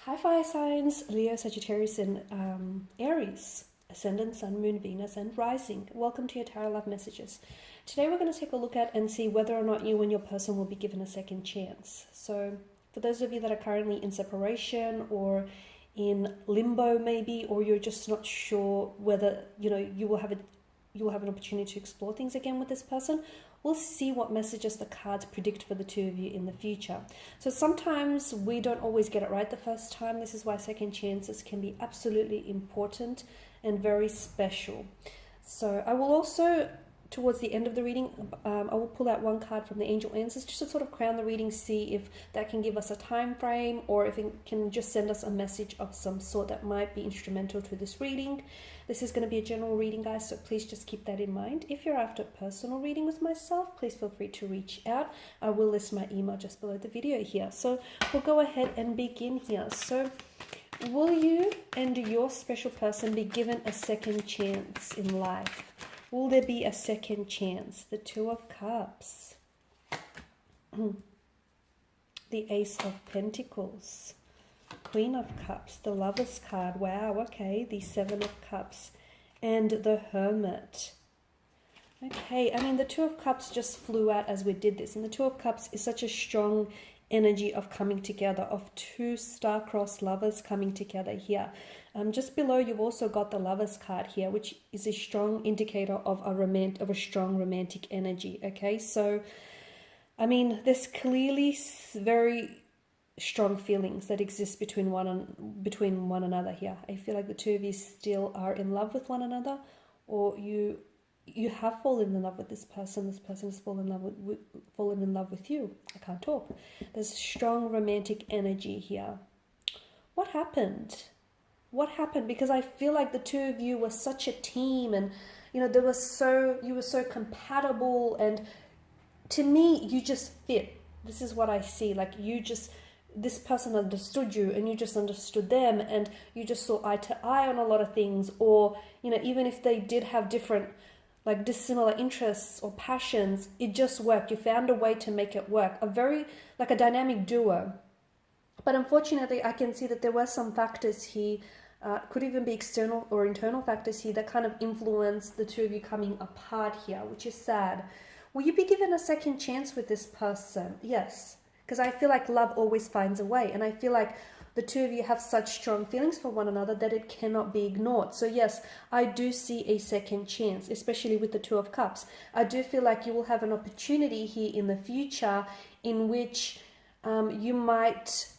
Hi fire signs, Leo, Sagittarius and Aries, Ascendant, Sun, Moon, Venus and Rising. Welcome to your Tarot Love Messages. Today we're going to take a look at and see whether or not you and your person will be given a second chance. So for those of you that are currently in separation or in limbo maybe, or you're just not sure whether you will have an opportunity to explore things again with this person, we'll see what messages the cards predict for the two of you in the future. So sometimes we don't always get it right the first time. This is why second chances can be absolutely important and very special. So I will also, towards the end of the reading, I will pull out one card from the Angel Answers just to sort of crown the reading, see if that can give us a time frame or if it can just send us a message of some sort that might be instrumental to this reading. This is going to be a general reading, guys, so please just keep that in mind. If you're after a personal reading with myself, please feel free to reach out. I will list my email just below the video here. So we'll go ahead and begin here. So will you and your special person be given a second chance in life? Will there be a second chance? The Two of Cups. The Ace of Pentacles. Queen of Cups. The Lover's card. Wow, okay. The Seven of Cups. And the Hermit. Okay, I mean, the Two of Cups just flew out as we did this. And the Two of Cups is such a strong energy of coming together, of two star-crossed lovers coming together here. Just below, you've also got the Lover's card here, which is a strong indicator of a strong romantic energy. Okay, so I mean, there's clearly very strong feelings that exist between one another here. I feel like the two of you still are in love with one another, or you have fallen in love with this person. This person has fallen in love with you. I can't talk. There's strong romantic energy here. What happened? What happened? Because I feel like the two of you were such a team, and you were so compatible, and to me you just fit. This is what I see. Like this person understood you and you just understood them, and you just saw eye to eye on a lot of things, or even if they did have different dissimilar interests or passions, it just worked. You found a way to make it work. A dynamic duo. But unfortunately, I can see that there were some factors here, could even be external or internal factors here, that kind of influence the two of you coming apart here, which is sad. Will you be given a second chance with this person? Yes, because I feel like love always finds a way, and I feel like the two of you have such strong feelings for one another that it cannot be ignored. So yes, I do see a second chance, especially with the Two of Cups. I do feel like you will have an opportunity here in the future in which you might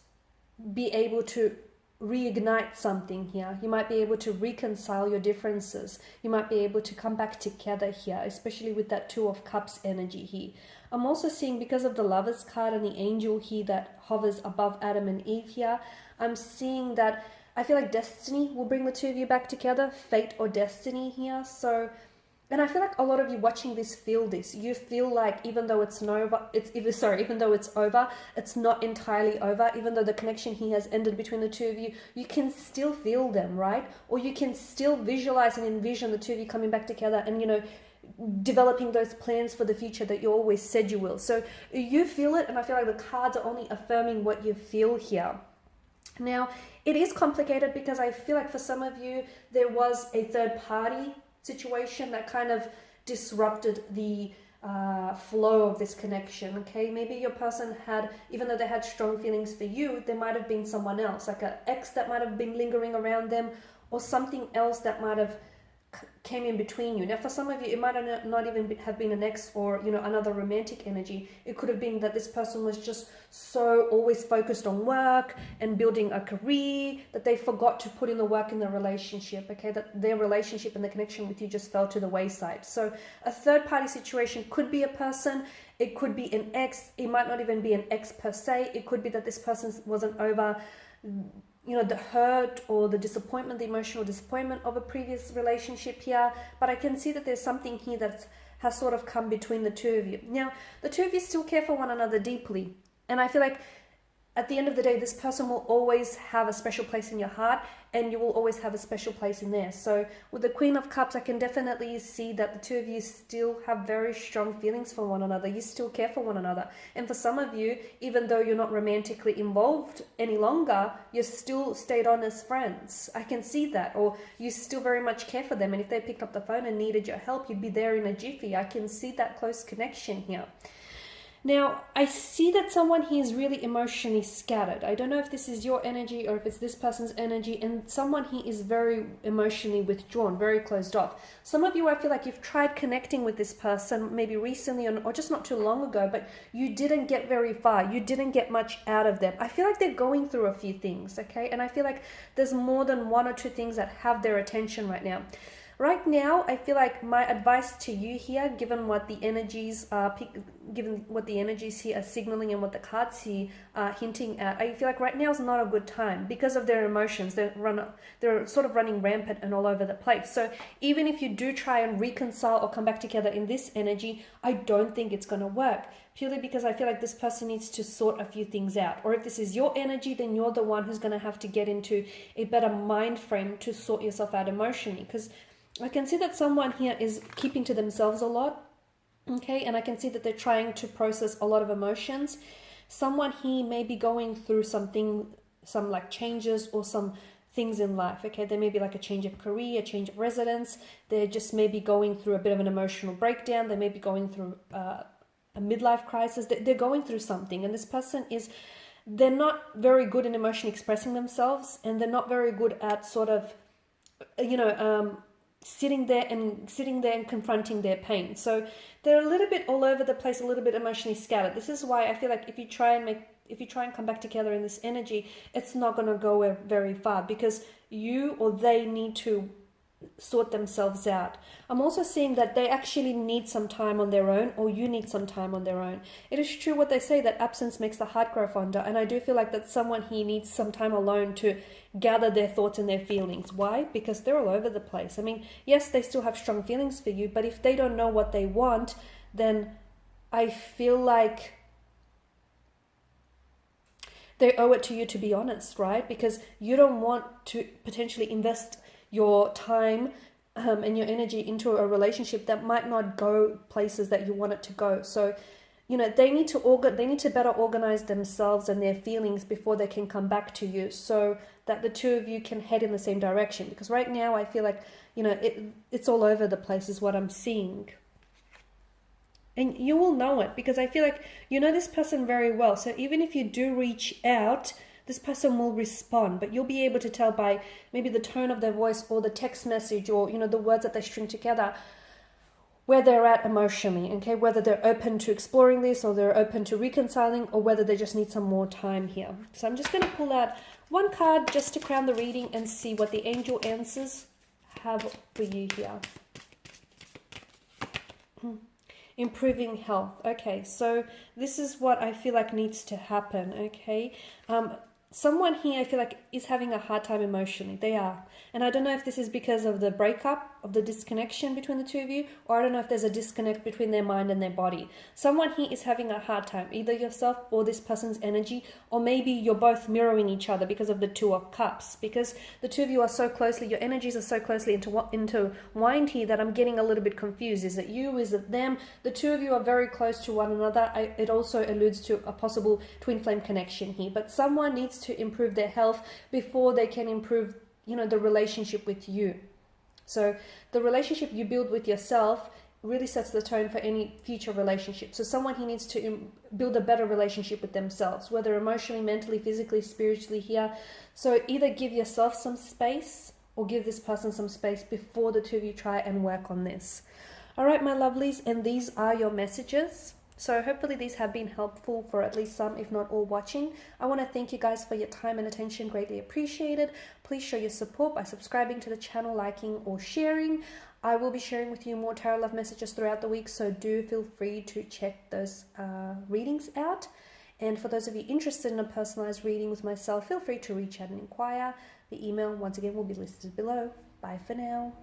be able to reignite something here. You might be able to reconcile your differences. You might be able to come back together here, especially with that Two of Cups energy here. I'm also seeing, because of the Lover's card and the angel here that hovers above Adam and Eve here, I'm seeing that I feel like destiny will bring the two of you back together, fate or destiny here. So, and I feel like a lot of you watching this feel this. You feel like even though it's over, it's not entirely over. Even though the connection here has ended between the two of you, you can still feel them, right? Or you can still visualize and envision the two of you coming back together and, developing those plans for the future that you always said you will. So you feel it, and I feel like the cards are only affirming what you feel here. Now, it is complicated because I feel like for some of you, there was a third party situation that kind of disrupted the flow of this connection. Okay, maybe your person had, even though they had strong feelings for you, there might have been someone else, like an ex that might have been lingering around them, or something else that might have came in between you. Now, for some of you, it might not even have been an ex or another romantic energy. It could have been that this person was just so always focused on work and building a career that they forgot to put in the work in the relationship. Okay, that their relationship and the connection with you just fell to the wayside. So a third party situation could be a person. It could be an ex. It might not even be an ex per se. It could be that this person wasn't over the hurt or the disappointment, the emotional disappointment of a previous relationship here. But I can see that there's something here that has sort of come between the two of you. Now, the two of you still care for one another deeply. And I feel like at the end of the day, this person will always have a special place in your heart, and you will always have a special place in there. So with the Queen of Cups, I can definitely see that the two of you still have very strong feelings for one another. You still care for one another. And for some of you, even though you're not romantically involved any longer, you still stayed on as friends. I can see that. Or you still very much care for them. And if they picked up the phone and needed your help, you'd be there in a jiffy. I can see that close connection here. Now, I see that someone here is really emotionally scattered. I don't know if this is your energy or if it's this person's energy, and someone here is very emotionally withdrawn, very closed off. Some of you, I feel like you've tried connecting with this person maybe recently or just not too long ago, but you didn't get very far. You didn't get much out of them. I feel like they're going through a few things, okay? And I feel like there's more than one or two things that have their attention right now. Right now, I feel like my advice to you here, given what the energies here are signaling and what the cards here are hinting at, I feel like right now is not a good time because of their emotions. They're sort of running rampant and all over the place. So even if you do try and reconcile or come back together in this energy, I don't think it's going to work. Purely because I feel like this person needs to sort a few things out. Or if this is your energy, then you're the one who's going to have to get into a better mind frame to sort yourself out emotionally. Because I can see that someone here is keeping to themselves a lot, okay? And I can see that they're trying to process a lot of emotions. Someone here may be going through some like changes or some things in life, okay? There may be like a change of career, a change of residence. They're just maybe going through a bit of an emotional breakdown. They may be going through a midlife crisis. They're going through something, and this person they're not very good in emotionally expressing themselves, and they're not very good at sort of, sitting there and confronting their pain. So they're a little bit all over the place, a little bit emotionally scattered. This is why I feel like if you try and come back together in this energy, it's not going to go very far, because you or they need to sort themselves out. I'm also seeing that they actually need some time on their own, or you need some time on their own. It is true what they say, that absence makes the heart grow fonder, and I do feel like that someone here needs some time alone to gather their thoughts and their feelings. Why? Because they're all over the place. I mean, yes, they still have strong feelings for you, but if they don't know what they want, then I feel like they owe it to you to be honest, right? Because you don't want to potentially invest your time and your energy into a relationship that might not go places that you want it to go. So, they need to better organize themselves and their feelings before they can come back to you, so that the two of you can head in the same direction. Because right now I feel like, it's all over the place is what I'm seeing. And you will know it, because I feel like you know this person very well. So even if you do reach out, this person will respond, but you'll be able to tell by maybe the tone of their voice or the text message, or, the words that they string together, where they're at emotionally, okay? Whether they're open to exploring this, or they're open to reconciling, or whether they just need some more time here. So I'm just going to pull out one card just to crown the reading and see what the angel answers have for you here. Improving health. Okay, so this is what I feel like needs to happen, okay? Someone here I feel like is having a hard time emotionally. They are. And I don't know if this is because of the breakup, of the disconnection between the two of you, or I don't know if there's a disconnect between their mind and their body. Someone here is having a hard time, either yourself or this person's energy, or maybe you're both mirroring each other because of the Two of Cups. Because the two of you are so closely, your energies are so closely intertwined here that I'm getting a little bit confused. Is it you? Is it them? The two of you are very close to one another. It also alludes to a possible twin flame connection here. But someone needs to improve their health before they can improve, the relationship with you. So the relationship you build with yourself really sets the tone for any future relationship. So someone who needs to build a better relationship with themselves, whether emotionally, mentally, physically, spiritually here. So either give yourself some space or give this person some space before the two of you try and work on this. All right, my lovelies, and these are your messages. So hopefully these have been helpful for at least some, if not all, watching. I want to thank you guys for your time and attention, greatly appreciated. Please show your support by subscribing to the channel, liking or sharing. I will be sharing with you more tarot love messages throughout the week, so do feel free to check those readings out. And for those of you interested in a personalized reading with myself, feel free to reach out and inquire. The email, once again, will be listed below. Bye for now.